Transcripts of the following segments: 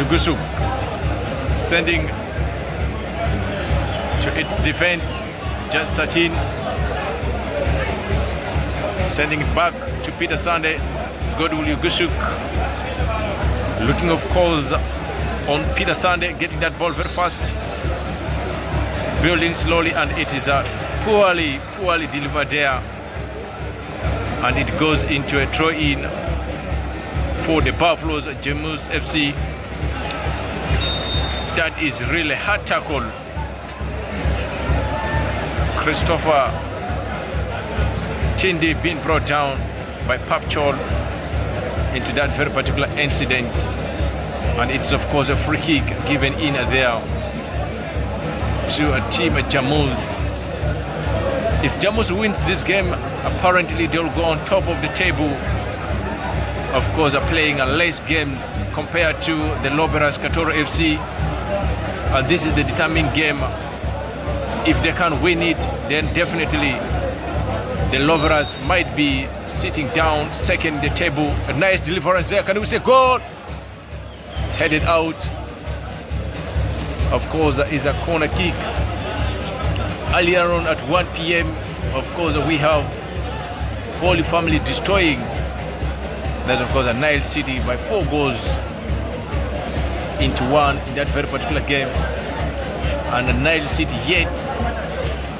Yugusuk sending to its defense, just 13. Sending it back to Peter Sande. Godwill Yugusuk looking of course on Peter Sande, getting that ball very fast. Building slowly, and it is poorly delivered there. And it goes into a throw-in for the Buffaloes, Jamus FC. That is really hard tackle. Christopher Tindi being brought down by Papchol into that very particular incident. And it's of course a free kick given in there to a team at Jamus. If Jamus wins this game, apparently they'll go on top of the table. Of course, are playing less games compared to the Loberas Katoro FC. And this is the determining game. If they can win it, then definitely the Loberas might be sitting down second in the table. A nice deliverance there. Can we say goal? Headed out. Of course, is a corner kick. Earlier on at 1 p.m., of course, we have Holy Family destroying, that's of course a Nile City by 4 goals into 1 in that very particular game. And the Nile City yet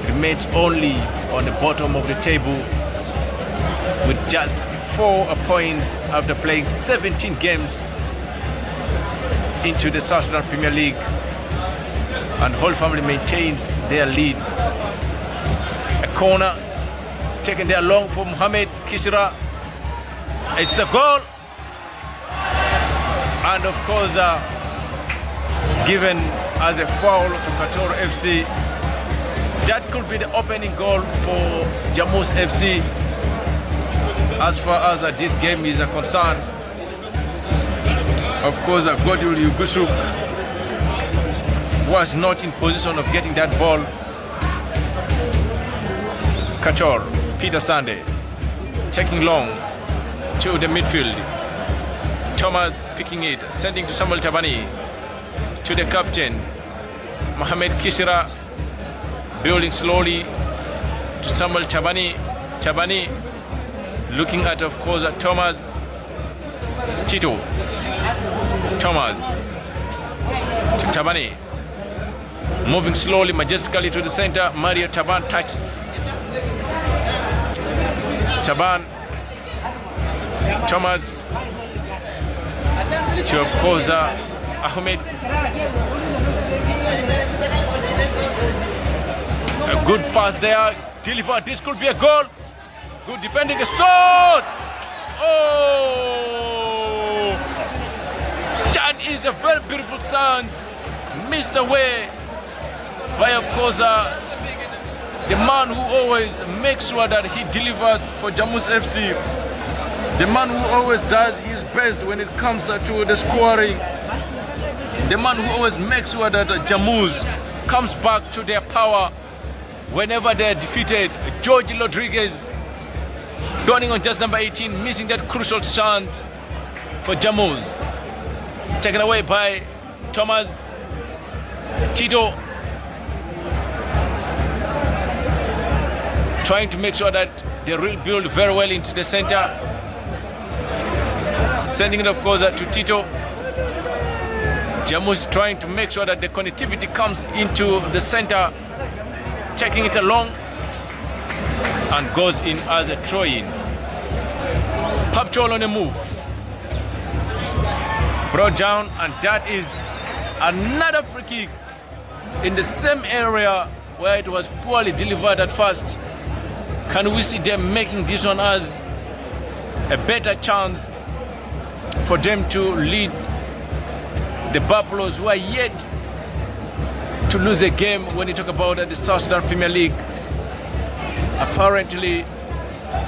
remains only on the bottom of the table with just 4 points after playing 17 games into the South Sudan Premier League. And Holy Family maintains their lead. A corner taken there long for Mohamed Kishira. It's a goal, and of course given as a foul to Katoro FC. That could be the opening goal for Jamus FC as far as this game is concerned. Of course, Godwill Yugusuk was not in position of getting that ball. Kator, Peter Sande, taking long to the midfield. Thomas picking it, sending to Samuel Tabani, to the captain, Mohamed Kishira, building slowly to Samuel Tabani. Tabani looking at, of course, Thomas. Tito. Thomas to Tabani. Moving slowly, majestically to the center. Mario Taban touches. Taban. Thomas. To, of course, Ahmed. A good pass there. Delivered. This could be a goal. Good defending. A shot. Oh! That is a very beautiful chance. Missed away by, of course, the man who always makes sure that he delivers for Jamus FC. The man who always does his best when it comes to the scoring. The man who always makes sure that Jamus comes back to their power whenever they're defeated. George Rodriguez, donning on just number 18, missing that crucial chance for Jamus. Taken away by Thomas. Tito trying to make sure that they rebuild very well into the center. Sending it, of course, to Tito. Jamus trying to make sure that the connectivity comes into the center, taking it along and goes in as a throw-in. Papchol on the move. Brought down, and that is another free kick in the same area where it was poorly delivered at first. Can we see them making this one as a better chance for them to lead the Buffaloes, who are yet to lose a game when you talk about the South Sudan Premier League? Apparently,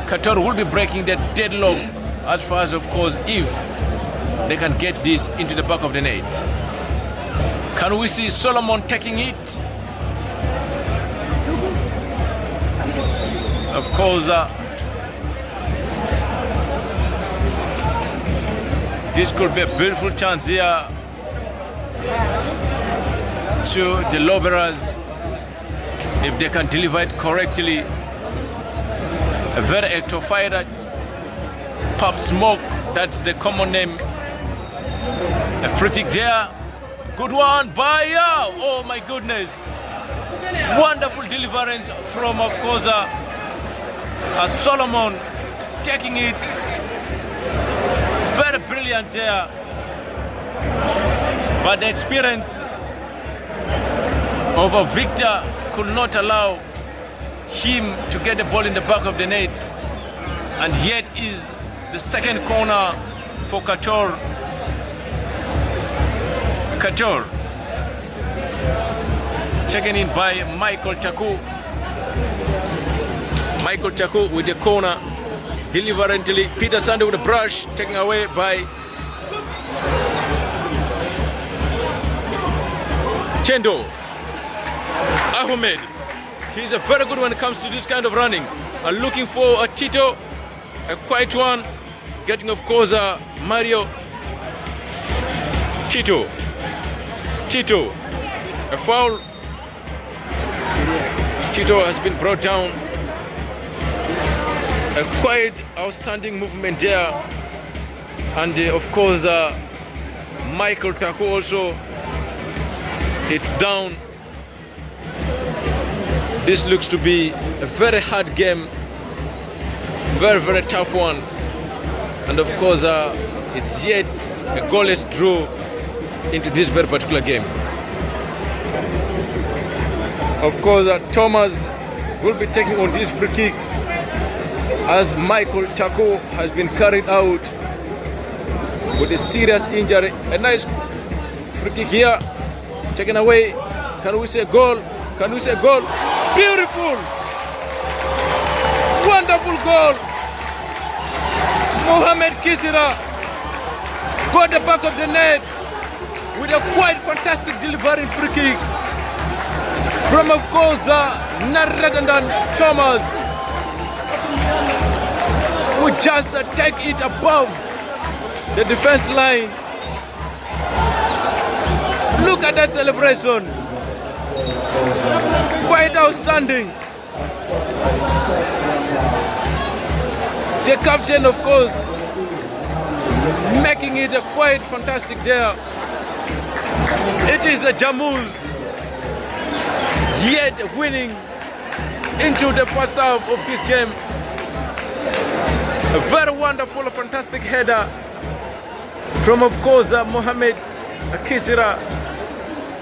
Qatar will be breaking the deadlock as far as, of course, if they can get this into the back of the net. Can we see Solomon taking it? Of course, this could be a beautiful chance here to the lobberers if they can deliver it correctly. A very active fighter, Pop Smoke, that's the common name. A free kick there, good one by oh my goodness, wonderful deliverance from, of course, Solomon, taking it, very brilliant there, but the experience of a Victor could not allow him to get the ball in the back of the net, and yet is the second corner for Wektor. Taken in by Michael Taku. Michael Taku with the corner, deliberately. Peter Sunday with the brush, taken away by Chendo. Ahmed, he's a very good when it comes to this kind of running. Looking for a Tito, a quiet one, getting, of course, Mario. Tito, a foul. Tito has been brought down. A quite outstanding movement there, and of course Michael Taku also, it's down. This looks to be a very hard game, very tough one, and of course it's yet a goalless draw into this very particular game. Of course Thomas will be taking on this free kick as Michael Taku has been carried out with a serious injury. A nice free kick here, taken away. Can we say goal? Can we say goal? Beautiful! Wonderful goal! Mohamed Kisira got the back of the net with a quite fantastic delivery free kick from, of course, none other than Thomas, who just take it above the defense line. Look at that celebration. Quite outstanding. The captain, of course, making it a quite fantastic there. It is a Jamus, yet winning into the first half of this game. A very wonderful, fantastic header from, of course, Mohamed Kisira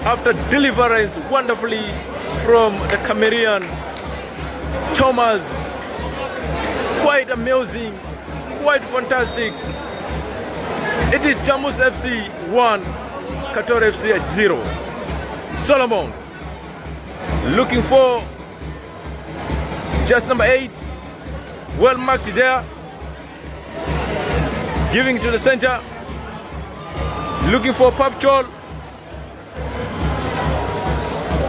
after deliverance wonderfully from the Cameroon Thomas. Quite amazing, quite fantastic. It is Jamus FC 1, Wektor FC at 0. Solomon looking for just number 8, well marked there, giving it to the center, looking for Papchol,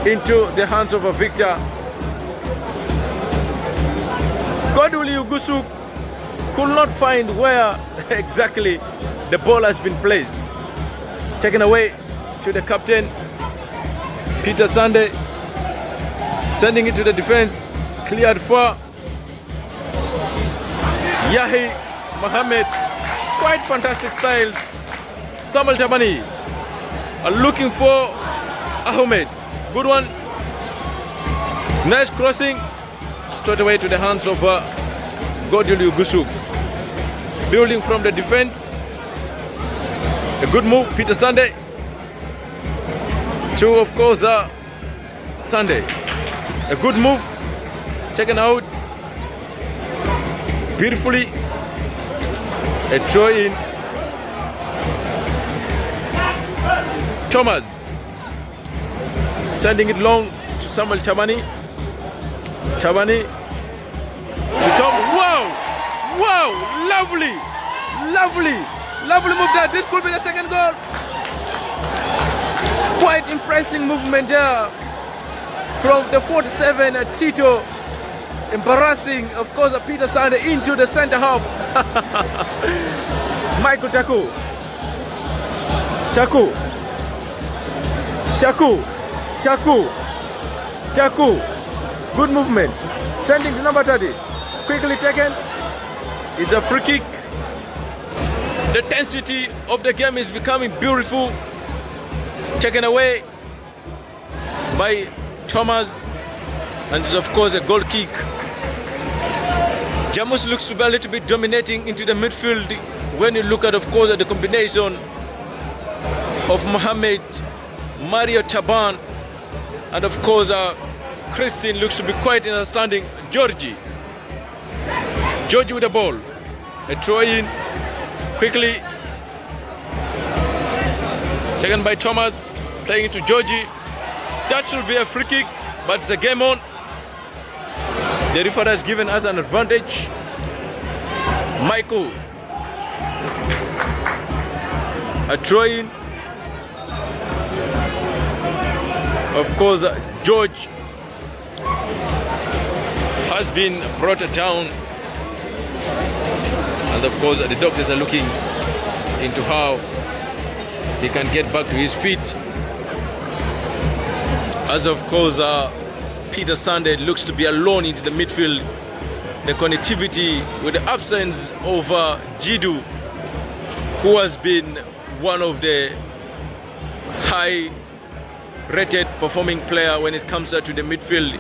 into the hands of a Victor. Godwili Ugusu could not find where exactly the ball has been placed. Taken away to the captain, Peter Sunday, sending it to the defense, cleared for Yahi Mohammed. Quite fantastic styles. Samuel Tabani looking for Ahmed. Good one. Nice crossing. Straight away to the hands of Godwili Ugusu. Building from the defense. A good move, Peter Sunday. To, of course, Sunday. A good move. Taken out beautifully. A throw in. Thomas sending it long to Samuel Tabani. Tabani to Tom. Wow! Wow! Lovely! Lovely! Lovely move there. This could be the second goal. Quite impressive movement there from the 47 Tito. Embarrassing, of course, Peter Sunday into the center half. Michael Taku. Taku. Good movement. Sending to number 30. Quickly taken. It's a free kick. The intensity of the game is becoming beautiful. Taken away by Thomas. And it's of course a goal kick. Jamus looks to be a little bit dominating into the midfield when you look at, of course, at the combination of Mohamed, Mario Taban, and of course Christine looks to be quite understanding. Georgie with the ball. A throw in quickly taken by Thomas, playing it to Georgie. That should be a free kick, but it's a game on. The referee has given us an advantage. Michael, a throw in. Of course, George has been brought down, and of course the doctors are looking into how he can get back to his feet. As of course Peter Sunday looks to be alone into the midfield. The connectivity with the absence of Jidu, who has been one of the high rated performing player when it comes to the midfield.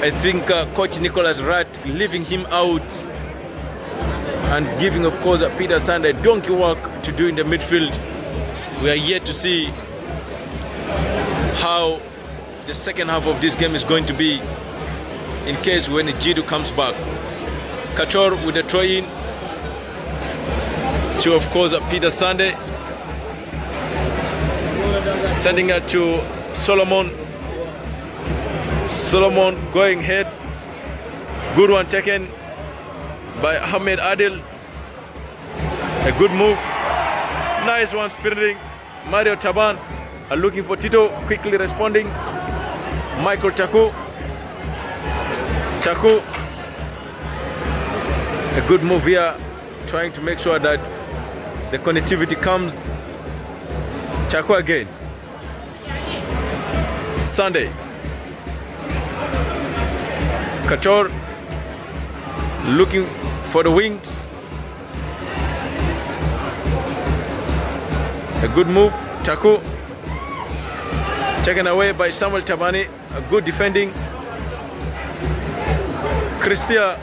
I think Coach Nicholas Rat leaving him out and giving, of course, Peter Sunday donkey work to do in the midfield. We are yet to see how the second half of this game is going to be in case when Jidu comes back. Kachor with the throw in to, of course, Peter Sunday, sending it to Solomon going ahead. Good one taken by Ahmed Adil. A good move. Nice one sprinting. Mario Taban are looking for Tito, quickly responding. Michael Taku. A good move here, trying to make sure that the connectivity comes. Taku again. Sunday. Couture looking for the wings. A good move. Taku taken away by Samuel Tabani. A good defending. Christia,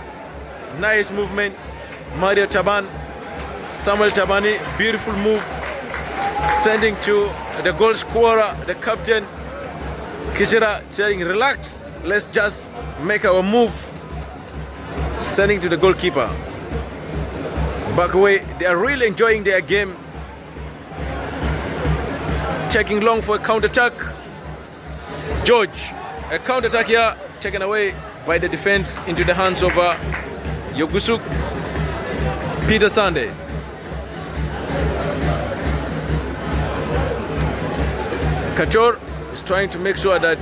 nice movement. Mario Taban, Samuel Tabani, beautiful move. Sending to the goal scorer, the captain Kishira, saying relax, let's just make our move. Sending to the goalkeeper. Back away, they are really enjoying their game. Taking long for a counter-attack. George, a counter-attack here, taken away by the defense into the hands of Yogusuk. Peter Sunday. Couture is trying to make sure that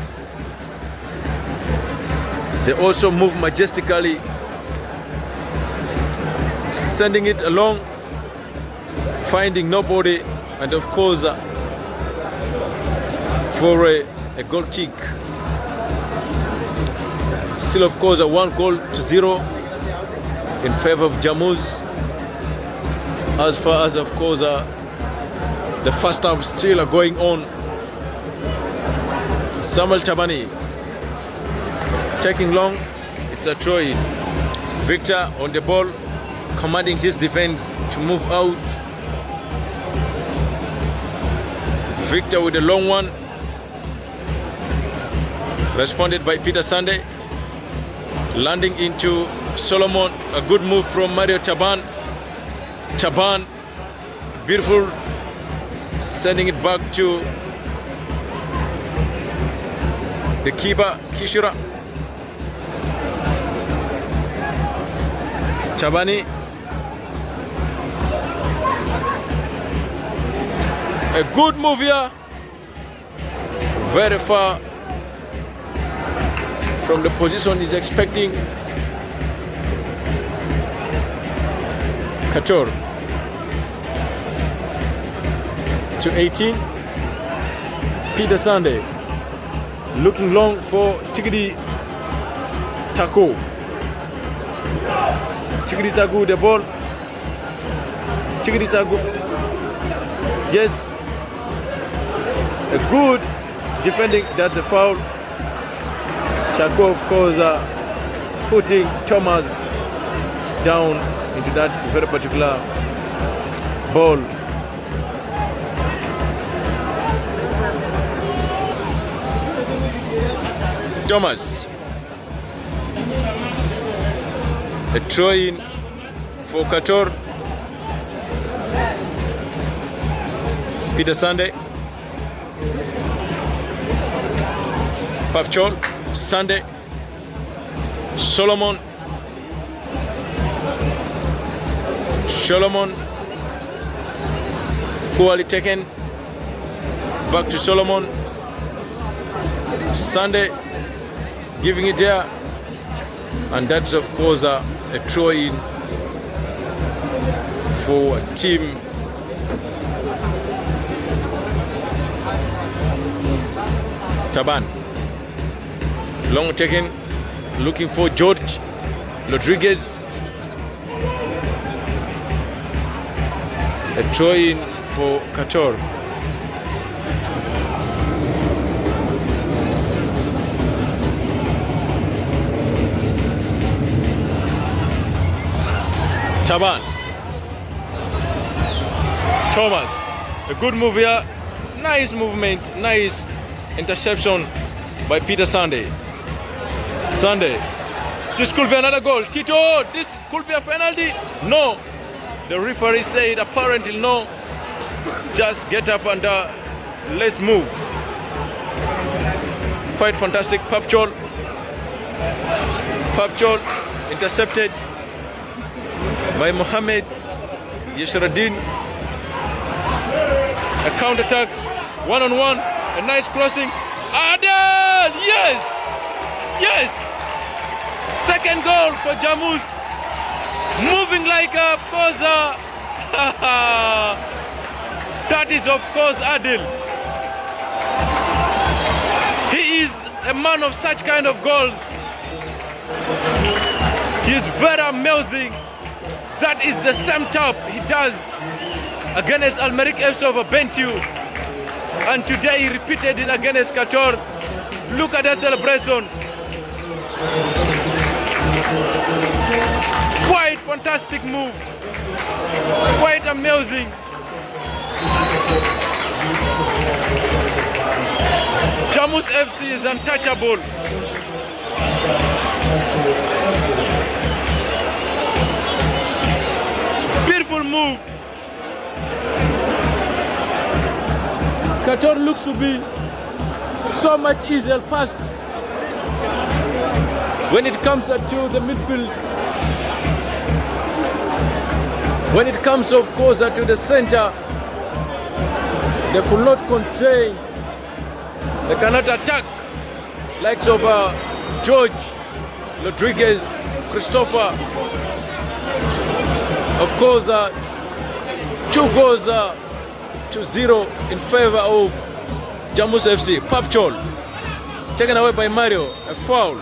they also move majestically, sending it along, finding nobody, and of course for a goal kick. Still, of course, a 1-0 in favor of Jamus. As far as, of course, the first half still are going on. Samuel Tabani taking long. It's a throw in. Victor on the ball, commanding his defense to move out. Victor with a long one. Responded by Peter Sunday. Landing into Solomon. A good move from Mario Taban. Taban, beautiful. Sending it back to the keeper, Kishira. Tabani. A good move here. Very far from the position he's expecting. Couture to 18. Peter Sunday looking long for Chikidi Taku. Chikidi Taku the ball. Chikidi Taku. Yes. A good defending. That's a foul. Taku, of course, putting Thomas down into that very particular ball. Thomas, a throw-in for Wektor. Peter Sunday, Papchol, Sunday, Solomon, poorly taken, back to Solomon, Sunday, giving it there, and that's of course a throw-in for team Taban. Long taken, looking for George Rodriguez. A throw-in for Wektor. Taban. Thomas. A good move here. Nice movement. Nice interception by Peter Sunday. This could be another goal. Tito, this could be a penalty. No. The referee said apparently no. Just get up and let's move. Quite fantastic. Papchol intercepted by Mohamed Yeshraddin. A counter-attack, one-on-one, a nice crossing. Adel! Yes! Second goal for Jamus. Moving like of course, that is of course Adil. He is a man of such kind of goals. He is very amazing. That is the same tap he does against Almeric FC of Bentiu, and today he repeated it against Wektor. Look at that celebration. Quite fantastic move. Quite amazing. Jamus FC is untouchable. Beautiful move. Wektor looks to be so much easier passed when it comes to the midfield. When it comes, of course, to the center, they could not contain. They cannot attack likes of George Rodriguez, Christopher. Of course, 2 goals to 0 in favor of Jamus FC. Papchol taken away by Mario, a foul.